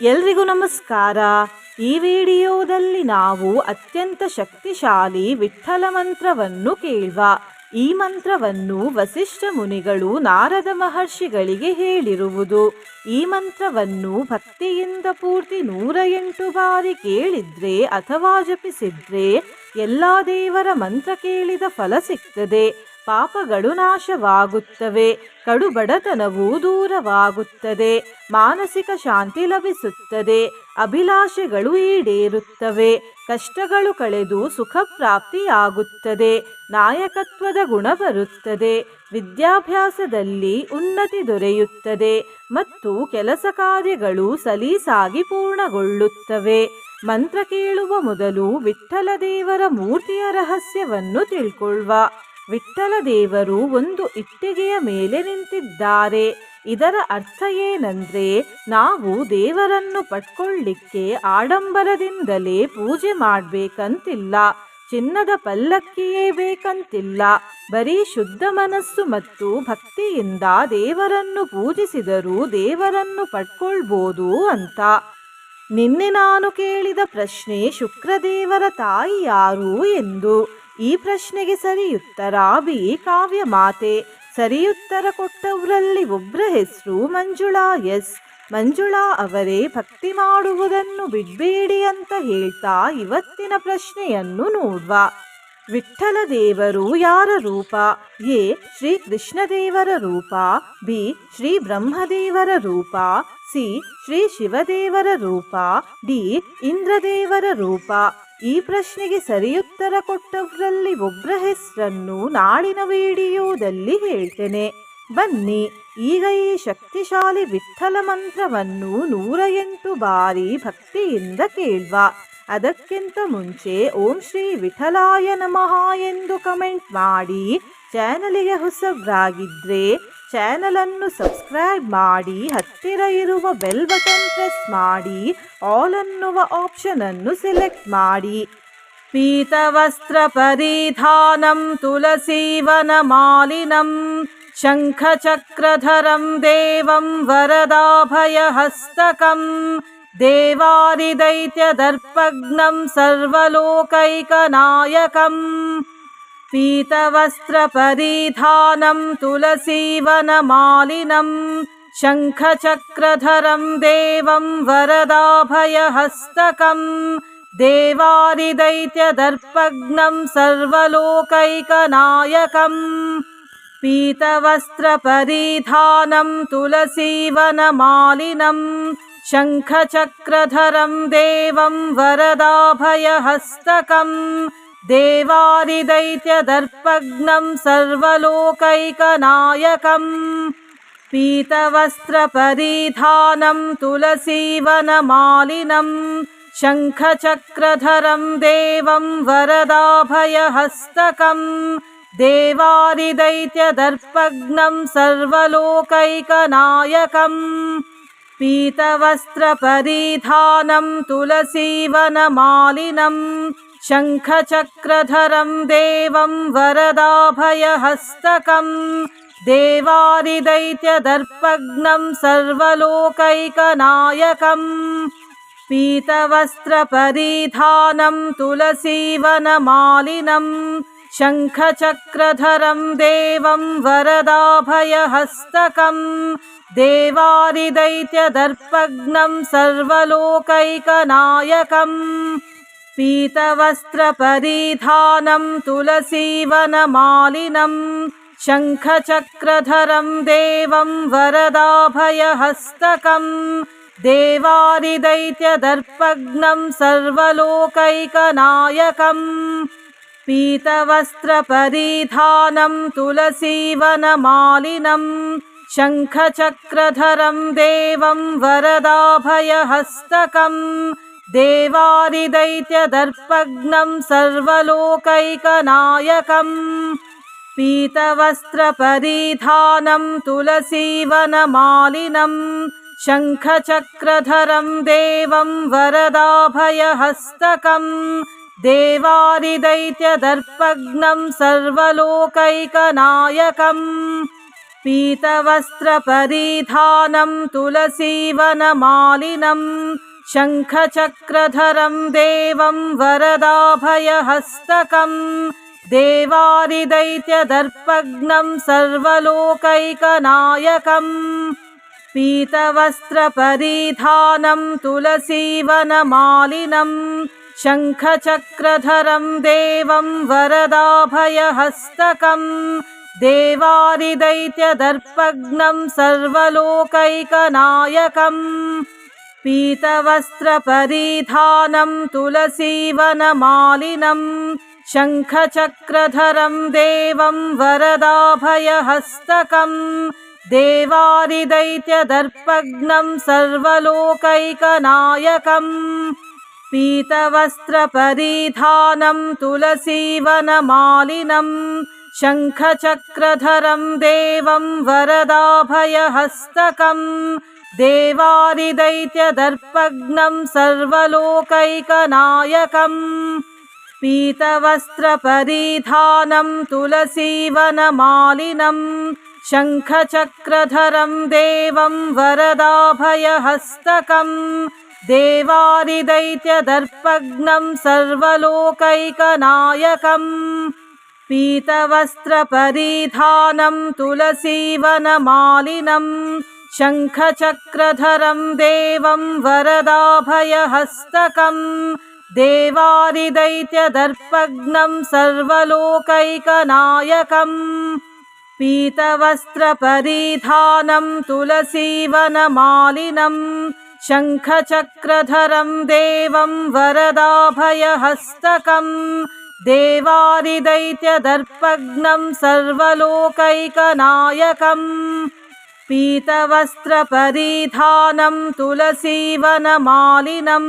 ಎಲ್ರಿಗೂ ನಮಸ್ಕಾರ. ಈ ವಿಡಿಯೋದಲ್ಲಿ ನಾವು ಅತ್ಯಂತ ಶಕ್ತಿಶಾಲಿ ವಿಠ್ಠಲ ಮಂತ್ರವನ್ನು ಕೇಳುವ. ಈ ಮಂತ್ರವನ್ನು ವಸಿಷ್ಠ ಮುನಿಗಳು ನಾರದ ಮಹರ್ಷಿಗಳಿಗೆ ಹೇಳಿರುವುದು. ಈ ಮಂತ್ರವನ್ನು ಭಕ್ತಿಯಿಂದ ಪೂರ್ತಿ 108 ಬಾರಿ ಕೇಳಿದ್ರೆ ಅಥವಾ ಜಪಿಸಿದ್ರೆ ಎಲ್ಲ ದೇವರ ಮಂತ್ರ ಕೇಳಿದ ಫಲ ಸಿಗ್ತದೆ. ಪಾಪಗಳು ನಾಶವಾಗುತ್ತವೆ, ಕಡುಬಡತನವು ದೂರವಾಗುತ್ತದೆ, ಮಾನಸಿಕ ಶಾಂತಿ ಲಭಿಸುತ್ತದೆ, ಅಭಿಲಾಷೆಗಳು ಈಡೇರುತ್ತವೆ, ಕಷ್ಟಗಳು ಕಳೆದು ಸುಖ ಪ್ರಾಪ್ತಿಯಾಗುತ್ತದೆ, ನಾಯಕತ್ವದ ಗುಣ ಬರುತ್ತದೆ, ವಿದ್ಯಾಭ್ಯಾಸದಲ್ಲಿ ಉನ್ನತಿ ದೊರೆಯುತ್ತದೆ ಮತ್ತು ಕೆಲಸ ಕಾರ್ಯಗಳು ಸಲೀಸಾಗಿ ಪೂರ್ಣಗೊಳ್ಳುತ್ತವೆ. ಮಂತ್ರ ಕೇಳುವ ಮೊದಲು ವಿಠ್ಠಲ ದೇವರ ಮೂರ್ತಿಯ ರಹಸ್ಯವನ್ನು ತಿಳ್ಕೊಳ್ಳುವ. ವಿಠ್ಠಲ ದೇವರು ಒಂದು ಇಟ್ಟಿಗೆಯ ಮೇಲೆ ನಿಂತಿದ್ದಾರೆ. ಇದರ ಅರ್ಥ ಏನಂದ್ರೆ, ನಾವು ದೇವರನ್ನು ಪಡ್ಕೊಳ್ಳಿಕ್ಕೆ ಆಡಂಬರದಿಂದಲೇ ಪೂಜೆ ಮಾಡಬೇಕಂತಿಲ್ಲ, ಚಿನ್ನದ ಪಲ್ಲಕ್ಕಿಯೇ ಬೇಕಂತಿಲ್ಲ. ಬರೀ ಶುದ್ಧ ಮನಸ್ಸು ಮತ್ತು ಭಕ್ತಿಯಿಂದ ದೇವರನ್ನು ಪೂಜಿಸಿದರೂ ದೇವರನ್ನು ಪಡ್ಕೊಳ್ಬೋದು ಅಂತ. ನಿನ್ನೆ ನಾನು ಕೇಳಿದ ಪ್ರಶ್ನೆ, ಶುಕ್ರದೇವರ ತಾಯಿ ಯಾರು ಎಂದು. ಈ ಪ್ರಶ್ನೆಗೆ ಸರಿಯುತ್ತರ ಬಿ. ಕಾವ್ಯ ಮಾತೆ. ಸರಿಯುತ್ತರ ಕೊಟ್ಟವರಲ್ಲಿ ಒಬ್ಬರ ಹೆಸರು ಮಂಜುಳಾ ಎಸ್. ಮಂಜುಳಾ ಅವರೇ, ಭಕ್ತಿ ಮಾಡುವುದನ್ನು ಬಿಡಬೇಡಿ ಅಂತ ಹೇಳ್ತಾ ಇವತ್ತಿನ ಪ್ರಶ್ನೆಯನ್ನು ನೋಡುವ. ವಿಠ್ಠಲ ದೇವರು ಯಾರ ರೂಪ? ಎ. ಶ್ರೀ ಕೃಷ್ಣದೇವರ ರೂಪ, ಬಿ. ಶ್ರೀ ಬ್ರಹ್ಮದೇವರ ರೂಪ, ಸಿ. ಶ್ರೀ ಶಿವದೇವರ ರೂಪ, ಡಿ. ಇಂದ್ರದೇವರ ರೂಪ. ಈ ಪ್ರಶ್ನೆಗೆ ಸರಿಯುತ್ತರ ಕೊಟ್ಟವರಲ್ಲಿ ಒಬ್ಬರ ಹೆಸರನ್ನು ನಾಳಿನ ವಿಡಿಯೋದಲ್ಲಿ ಹೇಳ್ತೇನೆ. ಬನ್ನಿ ಈಗ ಈ ಶಕ್ತಿಶಾಲಿ ವಿಠ್ಠಲ ಮಂತ್ರವನ್ನು 108 ಬಾರಿ ಭಕ್ತಿಯಿಂದ ಕೇಳುವ. ಅದಕ್ಕಿಂತ ಮುಂಚೆ ಓಂ ಶ್ರೀ ವಿಠಲಾಯ ನಮಃ ಎಂದು ಕಮೆಂಟ್ ಮಾಡಿ. ಚಾನಲಿಗೆ ಹೊಸಬ್ರಾಗಿದ್ರೆ ಚಾನಲನ್ನು ಸಬ್ಸ್ಕ್ರೈಬ್ ಮಾಡಿ, ಹತ್ತಿರ ಇರುವ ಬೆಲ್ ಬಟನ್ ಪ್ರೆಸ್ ಮಾಡಿ, ಆಲ್ ಅನ್ನುವ ಆಪ್ಷನ್ ಅನ್ನು ಸೆಲೆಕ್ಟ್ ಮಾಡಿ. ಪೀತವಸ್ತ್ರ ಪರಿಧಾನಂ ತುಳಸೀವನ ಮಾಲಿನಂ ಶಂಖಚಕ್ರಧರಂ ದೇವಂ ವರದಾಭಯಹಸ್ತಕಂ ದೇವಾದಿದೈತ್ಯದರ್ಪಘ್ನಂ ಸರ್ವಲೋಕೈಕನಾಯಕಂ. ಪೀತವಸ್ತ್ರ ಪರಿಧಾನಂ ತುಳಸೀವನ ಮಾಲಿನಂ ಶಂಖಚಕ್ರಧರಂ ದೇವಂ ವರದಾಭಯಹಸ್ತಕಂ ದೇವಾದಿದೈತ್ಯದರ್ಪಘ್ನಂ ಸರ್ವಲೋಕೈಕನಾಯಕಂ. ಪೀತವಸ್ತ್ರ ಪರಿಧಾನಂ ತುಳಸೀವನ ಮಾಲಿನಂ ಶಂಖಚಕ್ರಧರಂ ದೇವಂ ವರದಾಭಯಹಸ್ತಕಂ ದೇವಾದಿದೈತ್ಯದರ್ಪಘ್ನಂ ಸರ್ವಲೋಕೈಕನಾಯಕಂ. ಪೀತವಸ್ತ್ರ ಪರಿಧಾನಂ ತುಳಸೀವನ ಮಾಲಿನಂ ಶಂಖಚಕ್ರಧರಂ ದೇವಂ ವರದಾಭಯಹಸ್ತಕಂ ದೇವಾದಿದೈತ್ಯದರ್ಪಘ್ನಂ ಸರ್ವಲೋಕೈಕನಾಯಕಂ. ಪೀತವಸ್ತ್ರ ಪರಿಧಾನಂ ತುಳಸೀವನ ಮಾಲಿನಂ ಶಂಖಚಕ್ರಧರಂ ದೇವಂ ವರದಾಭಯಹಸ್ತಕಂ ದೇವಾದಿದೈತ್ಯದರ್ಪಘ್ನಂ ಸರ್ವಲೋಕೈಕನಾಯಕಂ. ಪೀತವಸ್ತ್ರ ಪರಿಧಾನಂ ತುಳಸೀವನ ಮಾಲಿನಂ ಶಂಖಚಕ್ರಧರಂ ದೇವಂ ವರದಾಭಯಹಸ್ತಕಂ ದೇವಾದಿದೈತ್ಯದರ್ಪಘ್ನಂ ಸರ್ವಲೋಕೈಕನಾಯಕಂ. ಪೀತವಸ್ತ್ರ ಪರಿಧಾನಂ ತುಳಸೀವನ ಮಾಲಿನಂ ಶಂಖಚಕ್ರಧರಂ ದೇವಂ ವರದಾಭಯಹಸ್ತಕಂ ದೇವಾದಿದೈತ್ಯದರ್ಪಘ್ನಂ ಸರ್ವಲೋಕೈಕನಾಯಕಂ. ಪೀತವಸ್ತ್ರ ಪರಿಧಾನಂ ತುಳಸೀವನ ಮಾಲಿನಂ ಶಂಖಚಕ್ರಧರಂ ದೇವಂ ವರದಾಭಯಹಸ್ತಕಂ ದೇವಾದಿದೈತ್ಯದರ್ಪಘ್ನಂ ಸರ್ವಲೋಕೈಕನಾಯಕಂ. ಪೀತವಸ್ತ್ರ ಪರಿಧಾನಂ ತುಳಸೀವನ ಮಾಲಿನಂ ಶಂಖಚಕ್ರಧರಂ ದೇವಂ ವರದಾಭಯಹಸ್ತಕಂ ದೇವಾದಿದೈತ್ಯದರ್ಪಘ್ನಂ ಸರ್ವಲೋಕೈಕನಾಯಕಂ. पीतवस्त्रपरिधानं तुलसीवनमालिनं शङ्खचक्रधरं देवं वरदाभयहस्तकं देवारिदैत्यदर्पघ्नं सर्वलोकैकनायकम् पीतवस्त्रपरिधानं तुलसीवनमालिनं शङ्खचक्रधरं देवं वरदाभयहस्तकं देवारिदैत्यदर्पघ्नं सर्वलोकैकनायकम् पीतवस्त्रपरिधानं तुलसीवनमालिनं शङ्खचक्रधरं देवं वरदाभयहस्तकं देवारिदैत्यदर्पघ्नं सर्वलोकैकनायकम् पीतवस्त्रपरिधानं तुलसीवनमालिनं शङ्खचक्रधरं देवं वरदाभयहस्तकं देवारिदैत्यदर्पघ्नं सर्वलोकैकनायकम् पीतवस्त्रपरिधानं तुलसीवनमालिनं शङ्खचक्रधरं देवं वरदाभयहस्तकं देवारिदैत्यदर्पघ्नं सर्वलोकैकनायकम् पीतवस्त्रपरिधानं तुलसीवनमालिनं शङ्खचक्रधरं देवं वरदाभयहस्तकं देवारिदैत्यदर्पघ्नं सर्वलोकैकनायकम् पीतवस्त्रपरिधानं तुलसीवनमालिनं शङ्खचक्रधरं देवं वरदाभयहस्तकं देवारिदैत्यदर्पघ्नं सर्वलोकैकनायकम् पीतवस्त्रपरिधानं तुलसीवनमालिनं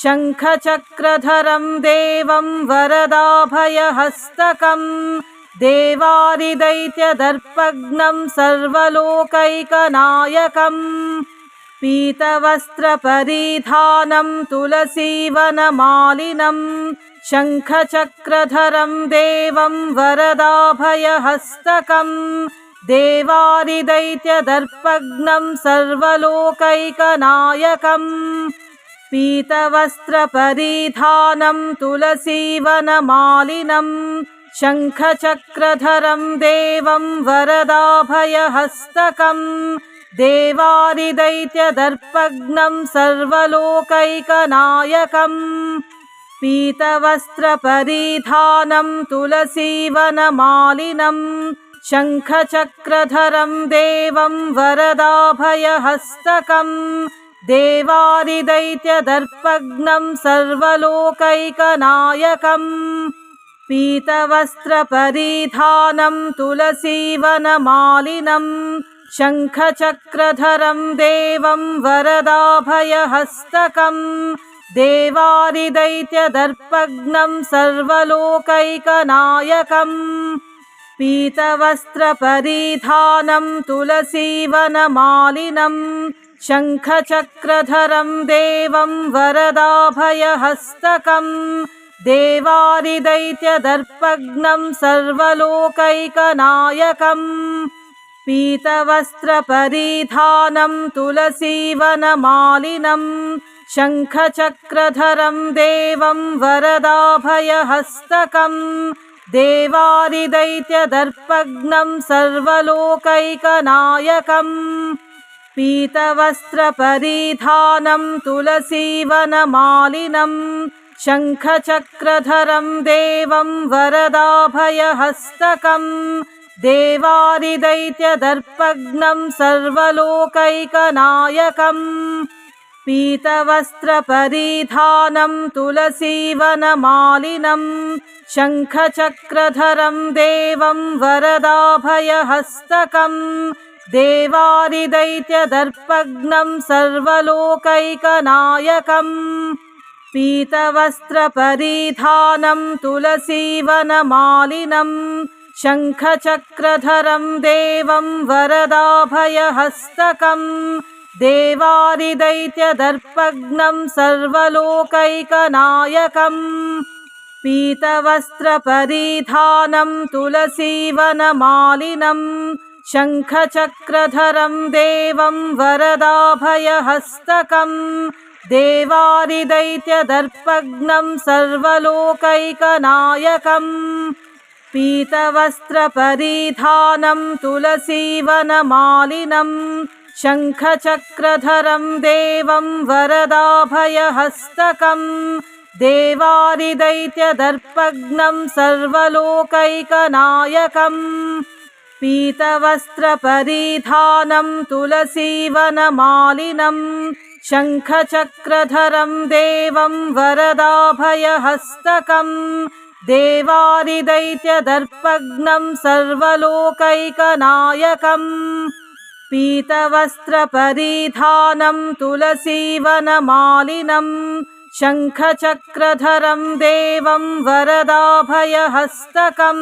शङ्खचक्रधरं देवं वरदाभयहस्तकं देवारिदैत्यदर्पघ्नं सर्वलोकैकनायकम् पीतवस्त्रपरिधानं तुलसीवनमालिनं शङ्खचक्रधरं देवं वरदाभयहस्तकं देवारिदैत्यदर्पघ्नं सर्वलोकैकनायकम् पीतवस्त्रपरिधानं तुलसीवनमालिनं शङ्खचक्रधरं देवं वरदाभयहस्तकं देवारिदैत्यदर्पघ्नं सर्वलोकैकनायकम् पीतवस्त्रपरिधानं तुलसीवनमालिनं शङ्खचक्रधरं देवं वरदाभयहस्तकं देवारिदैत्यदर्पघ्नं सर्वलोकैकनायकम् पीतवस्त्रपरिधानं तुलसीवनमालिनं शङ्खचक्रधरं देवं वरदाभयहस्तकं देवारिदैत्यदर्पघ्नं सर्वलोकैकनायकम् पीतवस्त्रपरिधानं तुलसीवनमालिनं शङ्खचक्रधरं देवं वरदाभयहस्तकं देवारिदैत्यदर्पघ्नं सर्वलोकैकनायकम् पीतवस्त्रपरिधानं तुलसीवनमालिनं शङ्खचक्रधरं देवं वरदाभयहस्तकं देवारिदैत्यदर्पघ्नं सर्वलोकैकनायकम् पीतवस्त्रपरिधानं तुलसीवनमालिनं शङ्खचक्रधरं देवं वरदाभयहस्तकं देवारिदैत्यदर्पघ्नं सर्वलोकैकनायकम् पीतवस्त्रपरिधानं तुलसीवनमालिनं शङ्खचक्रधरं देवं वरदाभयहस्तकं देवारिदैत्यदर्पघ्नं सर्वलोकैकनायकम् पीतवस्त्रपरिधानं तुलसीवनमालिनं शङ्खचक्रधरं देवं वरदाभयहस्तकं देवारिदैत्यदर्पघ्नं सर्वलोकैकनायकम् पीतवस्त्रपरिधानं तुलसीवनमालिनं शङ्खचक्रधरं देवं वरदाभयहस्तकं देवारिदैत्यदर्पघ्नं सर्वलोकैकनायकम् पीतवस्त्रपरिधानं तुलसीवनमालिनं शङ्खचक्रधरं देवं वरदाभयहस्तकं देवारिदैत्यदर्पघ्नं सर्वलोकैकनायकम् पीतवस्त्रपरिधानं तुलसीवनमालिनं शङ्खचक्रधरं देवं वरदाभयहस्तकं देवारिदैत्यदर्पघ्नं सर्वलोकैकनायकम् पीतवस्त्रपरिधानं तुलसीवनमालिनं शङ्खचक्रधरं देवं वरदाभयहस्तकं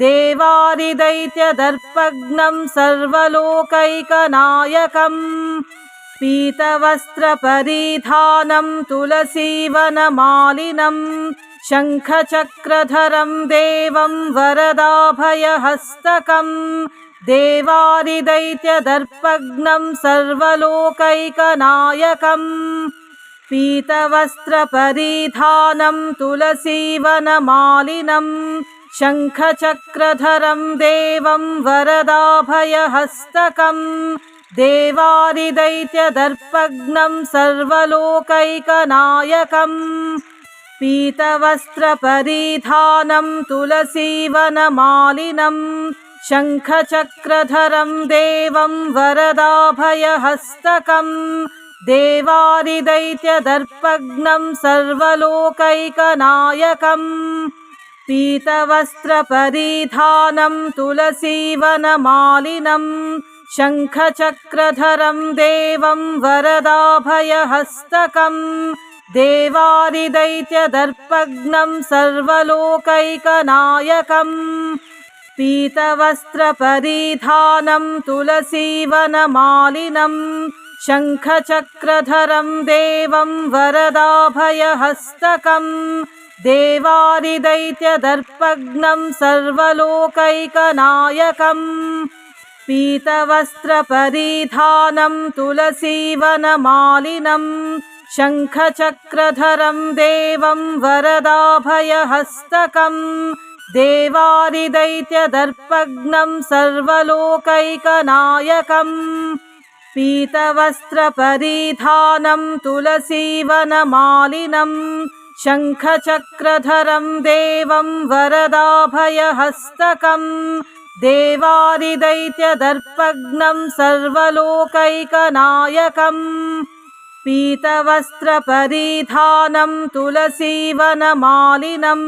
देवारिदैत्यदर्पघ्नं सर्वलोकैकनायकम् पीतवस्त्रपरिधानं तुलसीवनमालिनं शङ्खचक्रधरं देवं वरदाभयहस्तकं देवारिदैत्यदर्पघ्नं सर्वलोकैकनायकम् पीतवस्त्रपरिधानं तुलसीवनमालिनं शङ्खचक्रधरं देवं वरदाभयहस्तकं देवारिदैत्यदर्पघ्नं सर्वलोकैकनायकम् पीतवस्त्रपरिधानं तुलसीवनमालिनं शङ्खचक्रधरं देवं वरदाभयहस्तकं देवारिदैत्यदर्पघ्नं सर्वलोकैकनायकम् पीतवस्त्रपरिधानं तुलसीवनमालिनं शङ्खचक्रधरं देवं वरदाभयहस्तकं देवारिदैत्यदर्पघ्नं सर्वलोकैकनायकम् पीतवस्त्रपरिधानं तुलसीवनमालिनं शङ्खचक्रधरं देवं वरदाभयहस्तकं देवारिदैत्यदर्पघ्नं सर्वलोकैकनायकम् पीतवस्त्रपरिधानं तुलसीवनमालिनं शङ्खचक्रधरं देवं वरदाभयहस्तकं देवारिदैत्यदर्पघ्नं सर्वलोकैकनायकम् पीतवस्त्रपरिधानं तुलसीवनमालिनं शङ्खचक्रधरं देवं वरदाभयहस्तकं देवारिदैत्यदर्पघ्नं सर्वलोकैकनायकम् पीतवस्त्रपरिधानं तुलसीवनमालिनं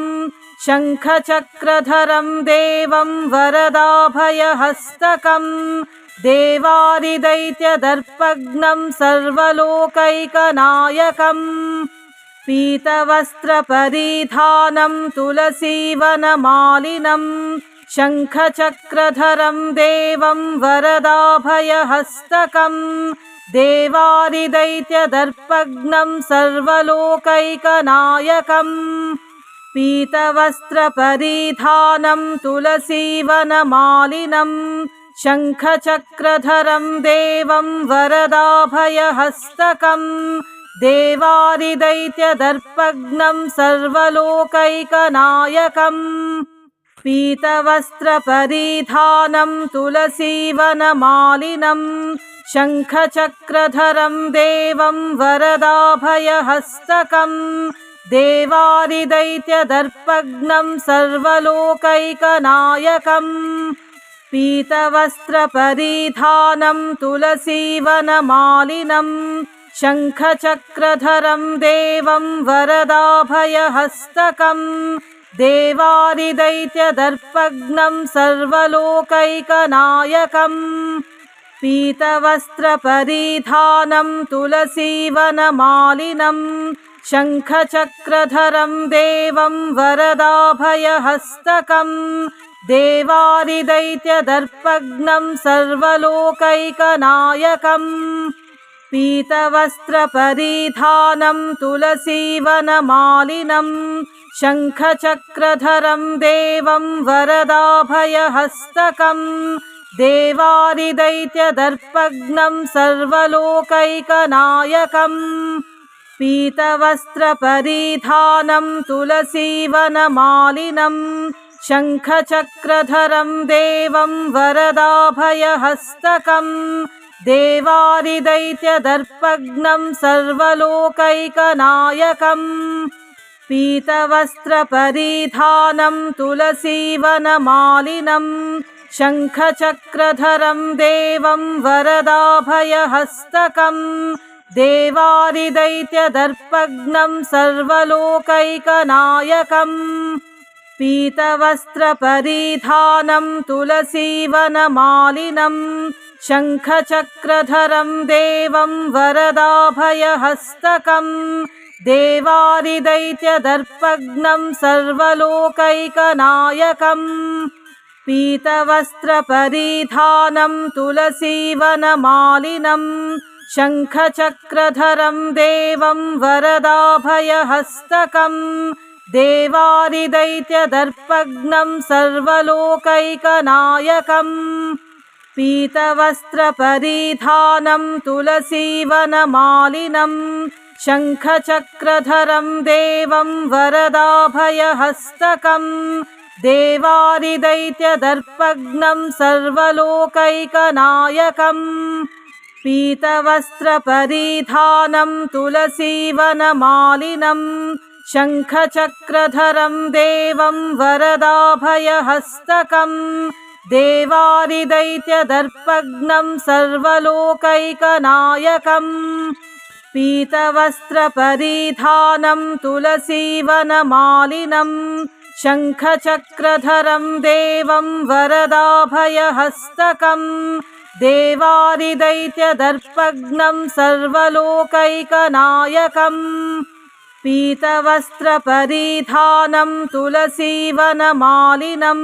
शङ्खचक्रधरं देवं वरदाभयहस्तकं देवारिदैत्यदर्पघ्नं सर्वलोकैकनायकम् पीतवस्त्रपरिधानं तुलसीवनमालिनं शङ्खचक्रधरं देवं वरदाभयहस्तकं देवारिदैत्यदर्पघ्नं सर्वलोकैकनायकम् पीतवस्त्रपरिधानं तुलसीवनमालिनं शङ्खचक्रधरं देवं वरदाभयहस्तकं देवारिदैत्यदर्पघ्नं सर्वलोकैकनायकम् पीतवस्त्रपरिधानं तुलसीवनमालिनं शङ्खचक्रधरं देवं वरदाभयहस्तकं देवारिदैत्यदर्पघ्नं सर्वलोकैकनायकम् पीतवस्त्रपरिधानं तुलसीवनमालिनं शङ्खचक्रधरं देवं वरदाभयहस्तकं देवारिदैत्यदर्पघ्नं सर्वलोकैकनायकम् पीतवस्त्रपरिधानं तुलसीवनमालिनं शङ्खचक्रधरं देवं वरदाभयहस्तकं देवारिदैत्यदर्पघ्नं सर्वलोकैकनायकम् पीतवस्त्रपरिधानं तुलसीवनमालिनं शङ्खचक्रधरं देवं वरदाभयहस्तकं देवारिदैत्यदर्पघ्नं सर्वलोकैकनायकम् पीतवस्त्रपरिधानं तुलसीवनमालिनं शङ्खचक्रधरं देवं वरदाभयहस्तकम् देवारिदैत्यदर्पघ्नं सर्वलोकैकनायकम् पीतवस्त्रपरिधानं तुलसीवनमालिनं शङ्खचक्रधरं देवं वरदाभयहस्तकम् देवारिदैत्यदर्पघ्नं सर्वलोकैकनायकम् पीतवस्त्रपरिधानं तुलसीवनमालिनं शङ्खचक्रधरं देवं वरदाभयहस्तकम् देवारिदैत्यदर्पघ्नं सर्वलोकैकनायकम् पीतवस्त्रपरिधानं तुलसीवनमालिनं शङ्खचक्रधरं देवं वरदाभयहस्तकम् देवारिदैत्यदर्पघ्नं सर्वलोकैकनायकम् पीतवस्त्रपरिधानं तुलसीवनमालिनं शङ्खचक्रधरं देवं वरदाभयहस्तकम् देवारिदैत्यदर्पघ्नं सर्वलोकैकनायकम् पीतवस्त्रपरिधानं तुलसीवनमालिनं शङ्खचक्रधरं देवं वरदाभयहस्तकम् देवारिदैत्यदर्पघ्नं सर्वलोकैकनायकम् पीतवस्त्रपरिधानं तुलसीवनमालिनं शङ्खचक्रधरं देवं वरदाभयहस्तकम् देवारिदैत्यदर्पघ्नं सर्वलोकैकनायकम् पीतवस्त्रपरिधानं तुलसीवनमालिनं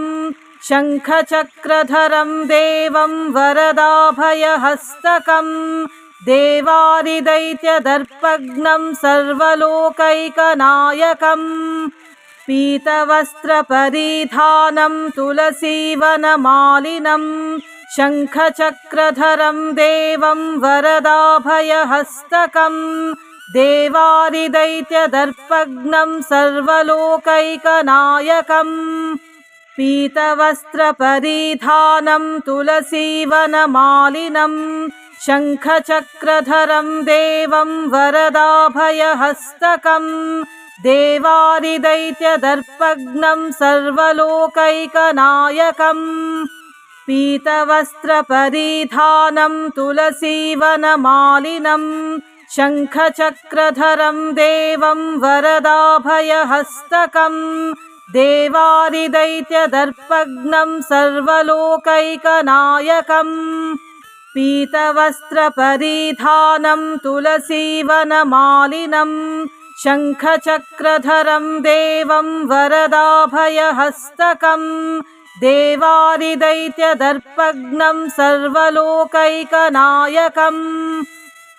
शङ्खचक्रधरं देवं वरदाभयहस्तकम् देवारिदैत्यदर्पघ्नं सर्वलोकैकनायकम् पीतवस्त्रपरिधानं तुलसीवनमालिनं शङ्खचक्रधरं देवं वरदाभयहस्तकम् देवारिदैत्यदर्पघ्नं सर्वलोकैकनायकम् पीतवस्त्रपरिधानं तुलसीवनमालिनं शङ्खचक्रधरं देवं वरदाभयहस्तकम् देवारिदैत्यदर्पघ्नं सर्वलोकैकनायकम् पीतवस्त्रपरिधानं तुलसीवनमालिनं शङ्खचक्रधरं देवं वरदाभयहस्तकम् देवारिदैत्यदर्पघ्नं सर्वलोकैकनायकम् पीतवस्त्रपरिधानं तुलसीवनमालिनं शङ्खचक्रधरं देवं वरदाभयहस्तकम् देवारिदैत्यदर्पघ्नं सर्वलोकैकनायकम्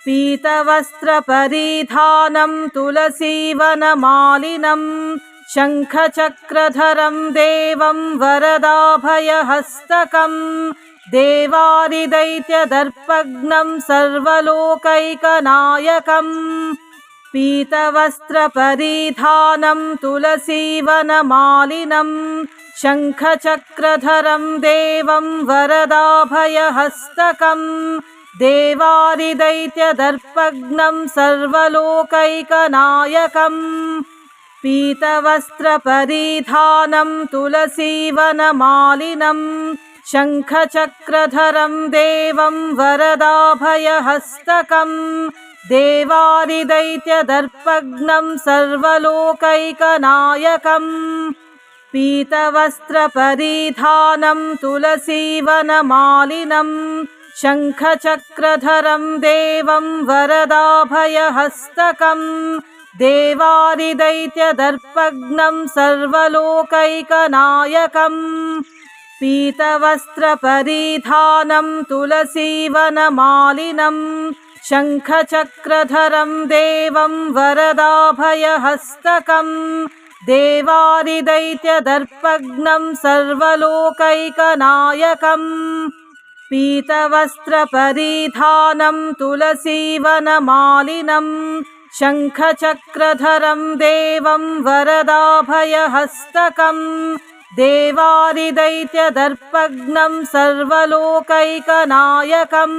पीतवस्त्रपरिधानं तुलसीवनमालिनं शङ्खचक्रधरं देवं वरदाभयहस्तकम् देवारिदैत्यदर्पघ्नं सर्वलोकैकनायकम् पीतवस्त्रपरिधानं तुलसीवनमालिनं शङ्खचक्रधरं देवं वरदाभयहस्तकम् देवारिदैत्यदर्पघ्नं सर्वलोकैकनायकम् पीतवस्त्रपरिधानं तुलसीवनमालिनं शङ्खचक्रधरं देवं वरदाभयहस्तकम् देवारिदैत्यदर्पघ्नं सर्वलोकैकनायकम् पीतवस्त्रपरिधानं तुलसीवनमालिनं शङ्खचक्रधरं देवं वरदाभयहस्तकम् देवारिदैत्यदर्पघ्नं सर्वलोकैकनायकम् पीतवस्त्रपरिधानं तुलसीवनमालिनं शङ्खचक्रधरं देवं वरदाभयहस्तकम् देवारिदैत्यदर्पघ्नं सर्वलोकैकनायकम् पीतवस्त्रपरिधानं तुलसीवनमालिनं शङ्खचक्रधरं देवं वरदाभयहस्तकं देवादिदैत्यदर्पघ्नं सर्वलोकैकनायकम्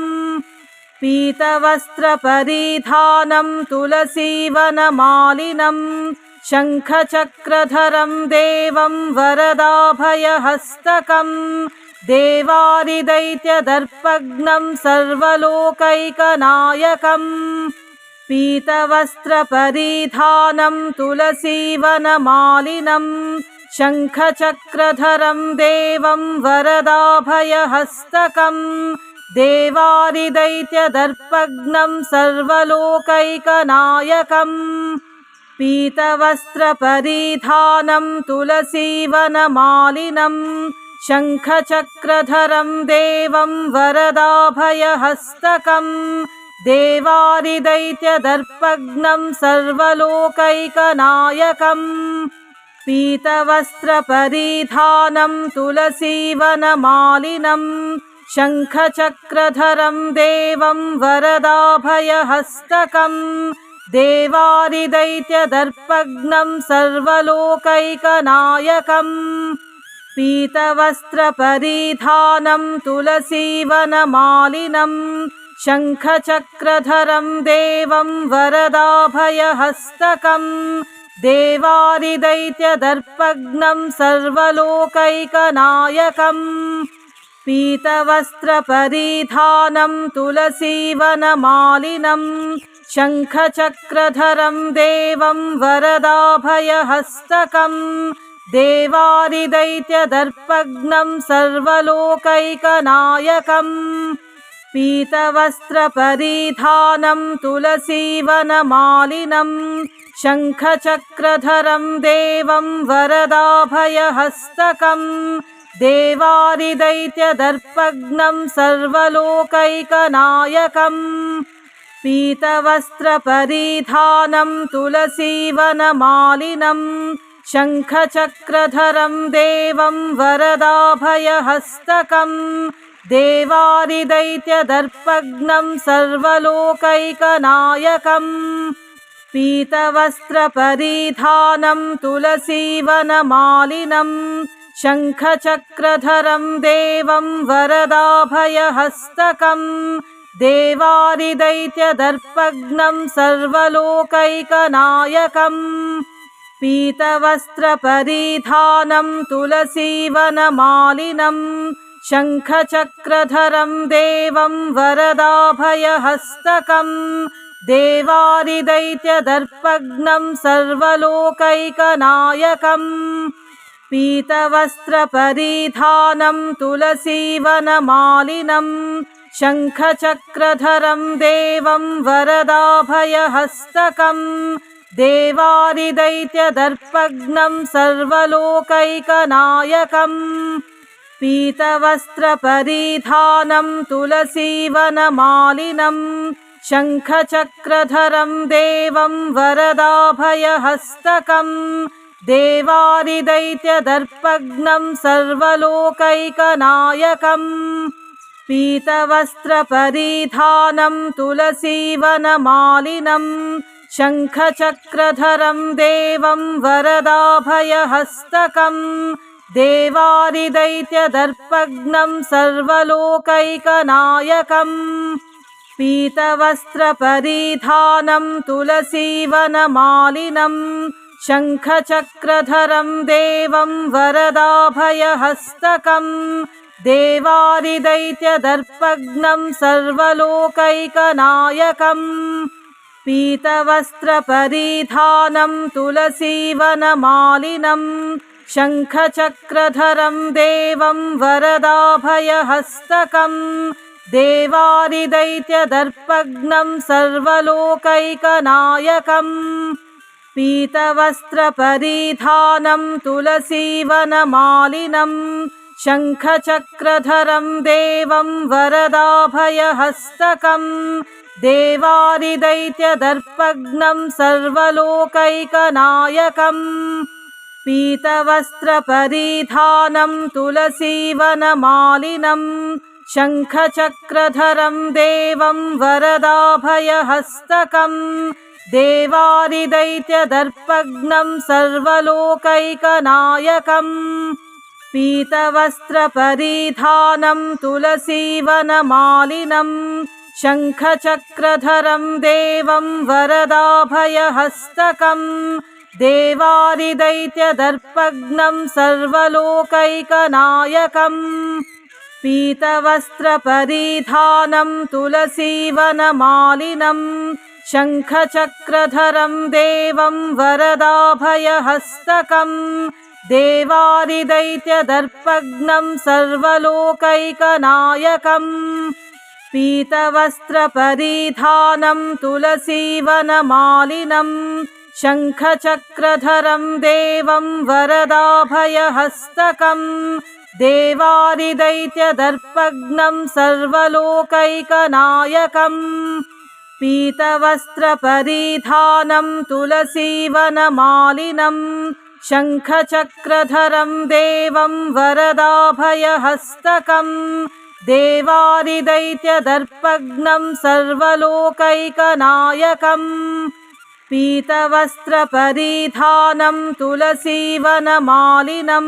पीतवस्त्रपरिधानं तुलसीवनमालिनं शङ्खचक्रधरं देवं वरदाभयहस्तकं देवादिदैत्यदर्पघ्नं सर्वलोकैकनायकम् पीतवस्त्रपरिधानं तुलसीवनमालिनं शङ्खचक्रधरं देवं वरदाभयहस्तकं देवादिदैत्यदर्पघ्नं सर्वलोकैकनायकम् पीतवस्त्रपरिधानं तुलसीवनमालिनं शङ्खचक्रधरं देवं वरदाभयहस्तकं देवादिदैत्यदर्पघ्नं सर्वलोकैकनायकम् पीतवस्त्रपरिधानं तुलसीवनमालिनं शङ्खचक्रधरं देवं वरदाभयहस्तकं देवादिदैत्यदर्पघ्नं सर्वलोकैकनायकम् पीतवस्त्रपरिधानं तुलसीवनमालिनं शङ्खचक्रधरं देवं वरदाभयहस्तकं देवादिदैत्यदर्पघ्नं सर्वलोकैकनायकम् पीतवस्त्रपरिधानं तुलसीवनमालिनं शङ्खचक्रधरं देवं वरदाभयहस्तकं देवादिदैत्यदर्पघ्नं सर्वलोकैकनायकम् पीतवस्त्रपरिधानं तुलसीवनमालिनं शङ्खचक्रधरं देवं वरदाभयहस्तकं देवादिदैत्यदर्पघ्नं सर्वलोकैकनायकम् पीतवस्त्रपरिधानं तुलसीवनमालिनं शङ्खचक्रधरं देवं वरदाभयहस्तकं देवादिदैत्यदर्पघ्नं सर्वलोकैकनायकम् पीतवस्त्रपरिधानं तुलसीवनमालिनं शङ्खचक्रधरं देवं वरदाभयहस्तकं देवादिदैत्यदर्पघ्नं सर्वलोकैकनायकम् पीतवस्त्रपरिधानं तुलसीवनमालिनं शङ्खचक्रधरं देवं वरदाभयहस्तकं देवादिदैत्यदर्पघ्नं सर्वलोकैकनायकम् पीतवस्त्रपरिधानं तुलसीवनमालिनं शङ्खचक्रधरं देवं वरदाभयहस्तकं देवादिदैत्यदर्पघ्नं सर्वलोकैकनायकम् पीतवस्त्रपरिधानं तुलसीवनमालिनं शङ्खचक्रधरं देवं वरदाभयहस्तकं देवादिदैत्यदर्पघ्नं सर्वलोकैकनायकम् पीतवस्त्रपरिधानं तुलसीवनमालिनं शङ्खचक्रधरं देवं वरदाभयहस्तकं देवादिदैत्यदर्पघ्नं सर्वलोकैकनायकम् पीतवस्त्रपरिधानं तुलसीवनमालिनं शङ्खचक्रधरं देवं वरदाभयहस्तकं देवादिदैत्यदर्पघ्नं सर्वलोकैकनायकम् पीतवस्त्रपरिधानं तुलसीवनमालिनं शङ्खचक्रधरं देवं वरदाभयहस्तकं देवादिदैत्यदर्पघ्नं सर्वलोकैकनायकम् पीतवस्त्रपरिधानं तुलसीवनमालिनं शङ्खचक्रधरं देवं वरदाभयहस्तकं देवादिदैत्यदर्पघ्नं सर्वलोकैकनायकम् पीतवस्त्रपरिधानं तुलसीवनमालिनं शङ्खचक्रधरं देवं वरदाभयहस्तकम् देवारिदैत्यदर्पघ्नं सर्वलोकैकनायकम् पीतवस्त्रपरिधानं तुलसीवनमालिनं शङ्खचक्रधरं देवं वरदाभयहस्तकम् देवारिदैत्यदर्पघ्नं सर्वलोकैकनायकम् पीतवस्त्रपरिधानं तुलसीवनमालिनं शङ्खचक्रधरं देवं वरदाभयहस्तकम् देवारिदैत्यदर्पघ्नं सर्वलोकैकनायकम् पीतवस्त्रपरिधानं तुलसीवनमालिनं शङ्खचक्रधरं देवं वरदाभयहस्तकम् देवारिदैत्यदर्पघ्नं सर्वलोकैकनायकम् पीतवस्त्रपरिधानं तुलसीवनमालिनं शङ्खचक्रधरं देवं वरदाभयहस्तकम् देवारिदैत्यदर्पघ्नं सर्वलोकैकनायकम् पीतवस्त्रपरिधानं तुलसीवनमालिनं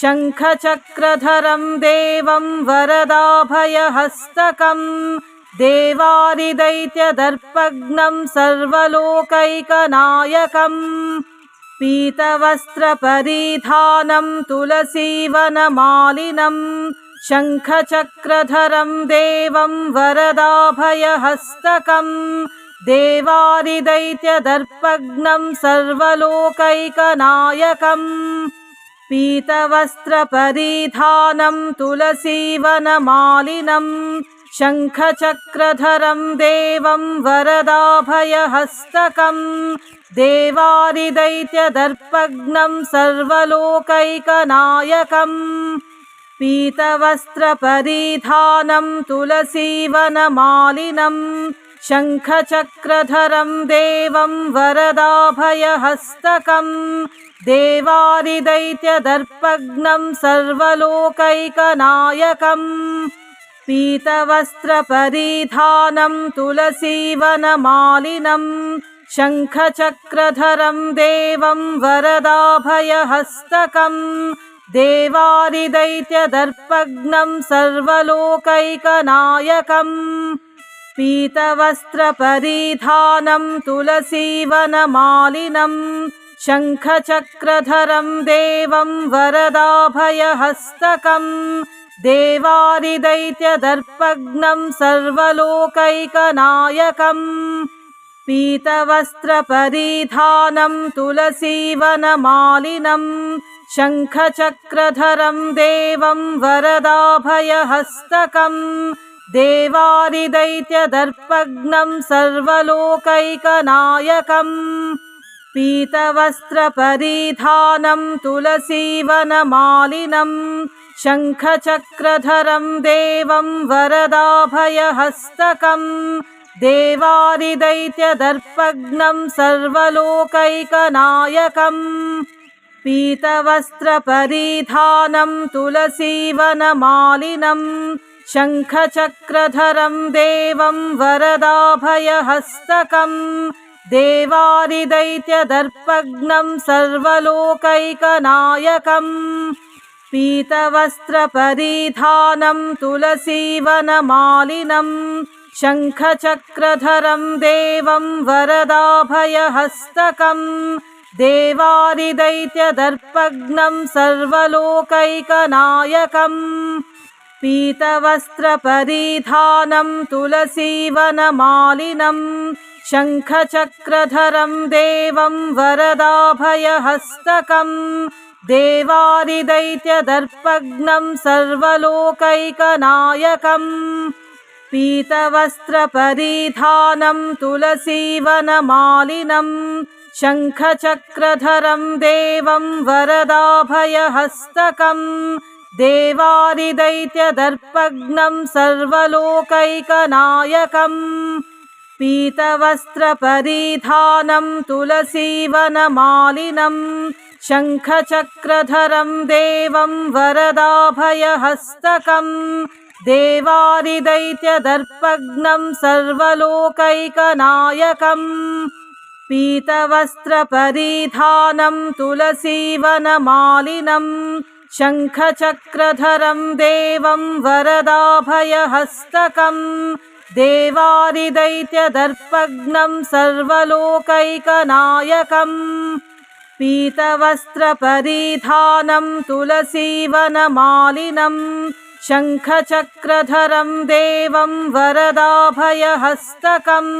शङ्खचक्रधरं देवं वरदाभयहस्तकम् देवारिदैत्यदर्पघ्नं सर्वलोकैकनायकम् पीतवस्त्रपरिधानं तुलसीवनमालिनं शङ्खचक्रधरं देवं वरदाभयहस्तकम् देवारिदैत्यदर्पघ्नं सर्वलोकैकनायकम् पीतवस्त्रपरिधानं तुलसीवनमालिनं शङ्खचक्रधरं देवं वरदाभयहस्तकम् देवारिदैत्यदर्पघ्नं सर्वलोकैकनायकम् पीतवस्त्रपरिधानं तुलसीवनमालिनं शङ्खचक्रधरं देवं वरदाभयहस्तकम् देवारिदैत्यदर्पघ्नं सर्वलोकैकनायकम् पीतवस्त्रपरिधानं तुलसीवनमालिनं शङ्खचक्रधरं देवं वरदाभयहस्तकम् देवारिदैत्यदर्पघ्नं सर्वलोकैकनायकम् पीतवस्त्रपरिधानं तुलसीवनमालिनं शङ्खचक्रधरं देवं वरदाभयहस्तकम् देवारिदैत्यदर्पघ्नं सर्वलोकैकनायकम् पीतवस्त्रपरिधानं तुलसीवनमालिनं शङ्खचक्रधरं देवं वरदाभयहस्तकम् देवारिदैत्यदर्पघ्नं सर्वलोकैकनायकम् पीतवस्त्रपरिधानं तुलसीवनमालिनं शङ्खचक्रधरं देवं वरदाभयहस्तकम् देवारिदैत्यदर्पघ्नं सर्वलोकैकनायकम् पीतवस्त्रपरिधानं तुलसीवनमालिनं शङ्खचक्रधरं देवं वरदाभयहस्तकम् देवारिदैत्यदर्पघ्नं सर्वलोकैकनायकम् पीतवस्त्रपरिधानं तुलसीवनमालिनं शङ्खचक्रधरं देवं वरदाभयहस्तकम् देवारिदैत्यदर्पघ्नं सर्वलोकैकनायकम् पीतवस्त्रपरिधानं तुलसीवनमालिनं शङ्खचक्रधरं देवं वरदाभयहस्तकम् देवारिदैत्यदर्पघ्नं सर्वलोकैकनायकम् पीतवस्त्रपरिधानं तुलसीवनमालिनं शङ्खचक्रधरं देवं वरदाभयहस्तकम् देवारिदैत्यदर्पघ्नं सर्वलोकैकनायकम् पीतवस्त्रपरिधानं तुलसीवनमालिनं शङ्खचक्रधरं देवं वरदाभयहस्तकम् देवारिदैत्यदर्पघ्नं सर्वलोकैकनायकम् पीतवस्त्रपरिधानं तुलसीवनमालिनं शङ्खचक्रधरं देवं वरदाभयहस्तकम् देवारिदैत्यदर्पघ्नं सर्वलोकैकनायकम् पीतवस्त्रपरिधानं तुलसीवनमालिनं शङ्खचक्रधरं देवं वरदाभयहस्तकम्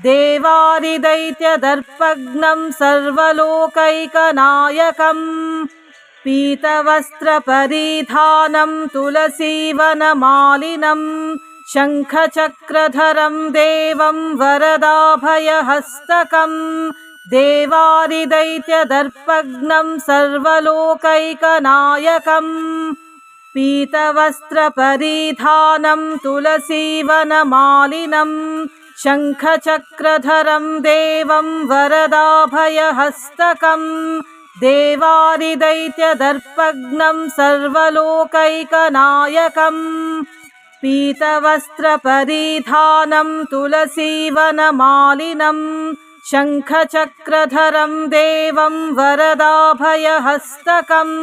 देवारिदैत्यदर्पघ्नं सर्वलोकैकनायकम् पीतवस्त्रपरिधानं तुलसीवनमालिनं शङ्खचक्रधरं देवं वरदाभयहस्तकम् देवारिदैत्यदर्पघ्नं सर्वलोकैकनायकम् पीतवस्त्रपरिधानं तुलसीवनमालिनं शङ्खचक्रधरं देवं वरदाभयहस्तकम् देवारिदैत्यदर्पघ्नं सर्वलोकैकनायकम् पीतवस्त्रपरिधानं तुलसीवनमालिनं शङ्खचक्रधरं देवं वरदाभयहस्तकम्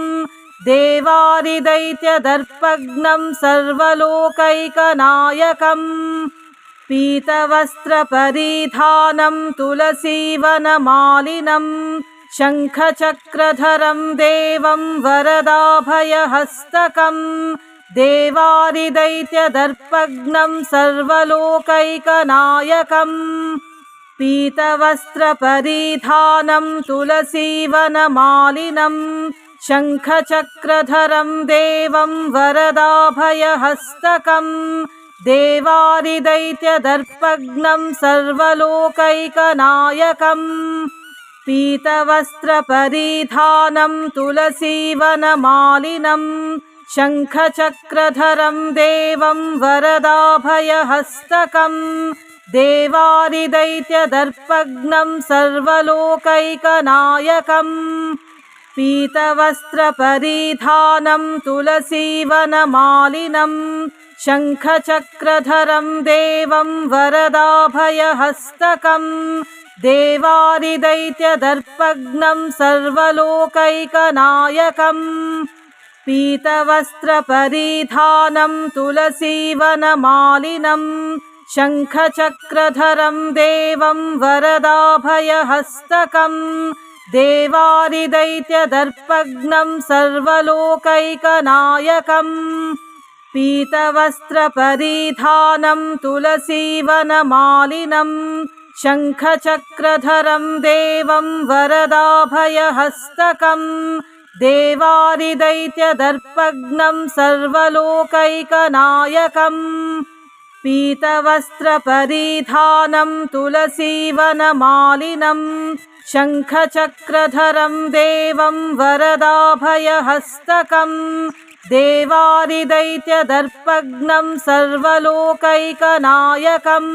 देवारिदैत्यदर्पघ्नं सर्वलोकैकनायकम् पीतवस्त्रपरिधानं तुलसीवनमालिनं शङ्खचक्रधरं देवं वरदाभयहस्तकम् देवारिदैत्यदर्पघ्नं सर्वलोकैकनायकम् पीतवस्त्रपरिधानं तुलसीवनमालिनं शङ्खचक्रधरं देवं वरदाभयहस्तकम् देवारिदैत्यदर्पघ्नं सर्वलोकैकनायकम् पीतवस्त्रपरिधानं तुलसीवनमालिनं शङ्खचक्रधरं देवं वरदाभयहस्तकम् देवारिदैत्यदर्पघ्नं सर्वलोकैकनायकम् पीतवस्त्रपरिधानं तुलसीवनमालिनं शङ्खचक्रधरं देवं वरदाभयहस्तकम् देवारिदैत्यदर्पघ्नं सर्वलोकैकनायकम् पीतवस्त्रपरिधानं तुलसीवनमालिनं शङ्खचक्रधरं देवं वरदाभयहस्तकम् देवारिदैत्यदर्पघ्नं सर्वलोकैकनायकम् पीतवस्त्रपरिधानं तुलसीवनमालिनं शङ्खचक्रधरं देवं वरदाभयहस्तकम् देवारिदैत्यदर्पघ्नं सर्वलोकैकनायकम् पीतवस्त्रपरिधानं तुलसीवनमालिनं शङ्खचक्रधरं देवं वरदाभयहस्तकम् देवारिदैत्यदर्पघ्नं सर्वलोकैकनायकम्